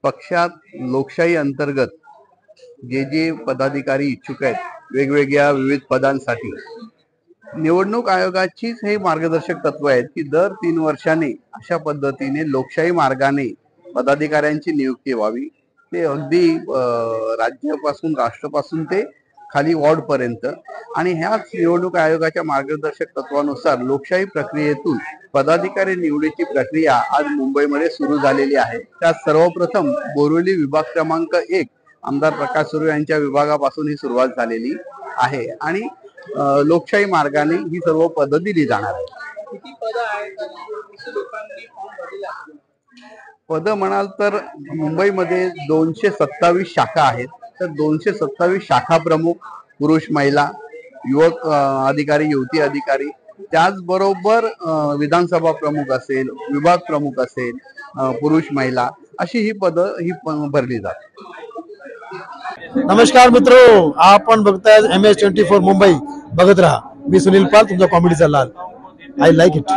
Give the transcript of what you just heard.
पक्षात लोकशाही अंतर्गत जे जे पदाधिकारी इच्छुक आहेत वेगवेगळ्या विविध पदांसाठी, निवडणूक आयोगाचीच हे मार्गदर्शक तत्व आहेत की दर 3 वर्षांनी अशा पद्धतीने लोकशाही मार्गाने पदाधिकाऱ्यांची नियुक्ती व्हावी। ते अगदी राज्यापासून राष्ट्रापासून ते खाली वॉर्ड पर्यंत। आणि ह्याच निवडणूक आयोगाच्या मार्गदर्शक तत्वानुसार लोकशाही प्रक्रियेतून पदाधिकारी निवडीची प्रक्रिया आज मुंबईमध्ये सुरू झालेली आहे। त्यात सर्वप्रथम बोरिवली विभाग क्रमांक 1 आमदार प्रकाश सुर्वे यांच्या विभागापासून ही सुरुवात झालेली आहे आणि लोकशाही मार्गाने ही सर्व पदं दिली जाणार आहेत। किती पद आहेत आणि किती लोकांनी फॉर्म भरलेला आहे? पद म्हणाल तर मुंबईमध्ये 227 शाखा आहेत। तर 227 शाखा प्रमुख, पुरुष महिला, युवक अधिकारी, युवती अधिकारी, त्याचबरोबर विधानसभा प्रमुख असेल, विभाग प्रमुख असेल, पुरुष महिला, अशी ही पदं भरली जातात। नमस्कार मित्रो, आपण बघताय MS24 मुंबई। बघत राहा। मी सुनील पाल, तुमचा कॉमेडीचा लाल। I like it.